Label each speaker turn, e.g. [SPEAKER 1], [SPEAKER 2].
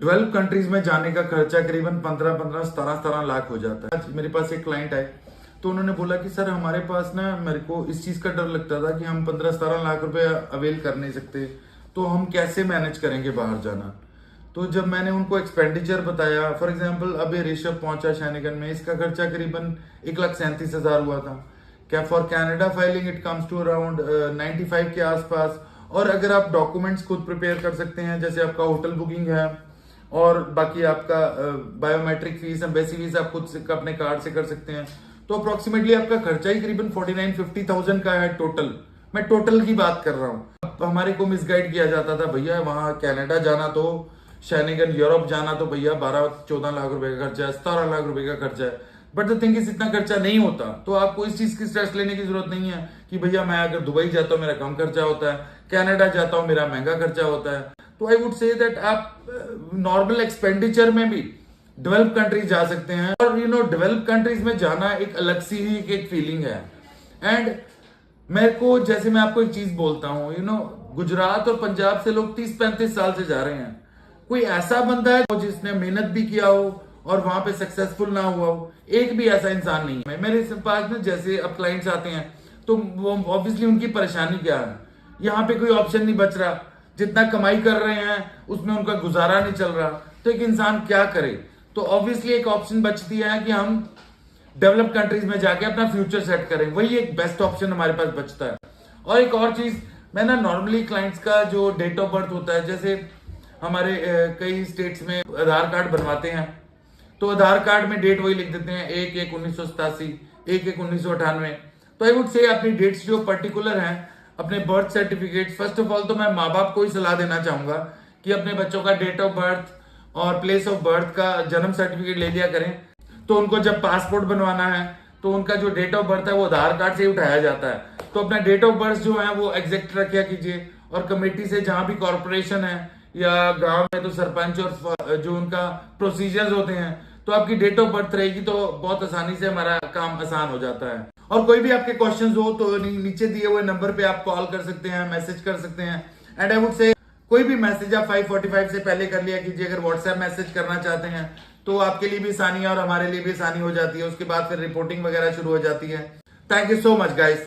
[SPEAKER 1] 12 countries में जाने का खर्चा करीबन 15-17 लाख हो जाता है। मेरे पास एक क्लाइंट आए तो उन्होंने बोला कि सर हमारे पास ना मेरे को इस चीज का डर लगता था कि हम 15-17 लाख रुपए अवेल कर नहीं सकते, तो हम कैसे मैनेज करेंगे बाहर जाना। तो जब मैंने उनको एक्सपेंडिचर बताया, फॉर एग्जांपल अभी ऋषभ पहुंचा शैनिगन में, इसका खर्चा करीबन 1,37,000 हुआ था। क्या for Canada filing it comes to around 95 के आसपास। और अगर आप डॉक्यूमेंट्स खुद प्रिपेयर कर सकते हैं, जैसे आपका होटल बुकिंग है और बाकी आपका बायोमेट्रिक फीस, एम्बेसी फीस आप खुद से अपने कार्ड से कर सकते हैं, तो अप्रोक्सीमेटली आपका खर्चा ही करीबन 49-50,000 का है टोटल। मैं टोटल की बात कर रहा हूँ। हमारे को मिसगाइड किया जाता था, भैया वहां कनाडा जाना तो शैनिगन, यूरोप जाना तो भैया 12-14 लाख रुपए का खर्चा है, 17 लाख रुपए का खर्चा है। बट द थिंग इज इतना खर्चा नहीं होता, तो आपको इस चीज की स्ट्रेस लेने की जरूरत नहीं है कि भैया मैं अगर दुबई जाता हूँ मेरा कम खर्चा होता है, कनाडा जाता हूँ मेरा महंगा खर्चा होता है। तो आई वुड से दैट आप नॉर्मल एक्सपेंडिचर में भी डेवलप कंट्रीज जा सकते हैं। और डेवलप कंट्रीज में जाना एक अलग सी ही एक फीलिंग है। एंड मेरे को, जैसे मैं आपको एक चीज बोलता हूँ, गुजरात और पंजाब से लोग 30-35 साल से जा रहे हैं। कोई ऐसा बंदा है जिसने मेहनत भी किया हो और वहां पे सक्सेसफुल ना हुआ हो, एक भी ऐसा इंसान नहीं है। मेरे पास में जैसे अब क्लाइंट्स आते हैं तो वो ऑब्वियसली उनकी परेशानी क्या है, यहाँ पे कोई ऑप्शन नहीं बच रहा, जितना कमाई कर रहे हैं उसमें उनका गुजारा नहीं चल रहा, तो एक इंसान क्या करे। तो ऑब्वियसली एक ऑप्शन बचती है कि हम डेवलप कंट्रीज में जाके अपना फ्यूचर सेट करें, वही एक बेस्ट ऑप्शन हमारे पास बचता है। और एक और चीज, मैं ना नॉर्मली क्लाइंट्स का जो डेट ऑफ बर्थ होता है, जैसे हमारे कई स्टेट्स में आधार कार्ड बनवाते हैं, तो आधार कार्ड में डेट वही लिख देते हैं 1/1/1987, 1/1/1998। तो आई वुड से अपनी डेट्स जो पर्टिकुलर हैं, अपने birth certificate, first of all तो मैं माँ बाप को ही सलाह देना चाहूंगा कि अपने बच्चों का डेट ऑफ बर्थ और प्लेस ऑफ बर्थ का जन्म सर्टिफिकेट ले लिया करें। तो उनको जब पासपोर्ट बनवाना है तो उनका जो डेट ऑफ बर्थ है वो आधार कार्ड से ही उठाया जाता है। तो अपना डेट ऑफ बर्थ जो है वो एग्जैक्ट रखा कीजिए। और कमेटी से जहां भी कॉर्पोरेशन है या गांव में तो सरपंच और जो उनका प्रोसीजर्स होते हैं, तो आपकी डेट ऑफ बर्थ रहेगी तो बहुत आसानी से हमारा काम आसान हो जाता है। और कोई भी आपके क्वेश्चंस हो तो नीचे दिए हुए नंबर पे आप कॉल कर सकते हैं, मैसेज कर सकते हैं। एंड आई वुड से कोई भी मैसेज आप 5:45 से पहले कर लिया कीजिए। अगर व्हाट्सएप मैसेज करना चाहते हैं तो आपके लिए भी आसानी है और हमारे लिए भी आसानी हो जाती है। उसके बाद फिर रिपोर्टिंग वगैरह शुरू हो जाती है। Thank you so much guys.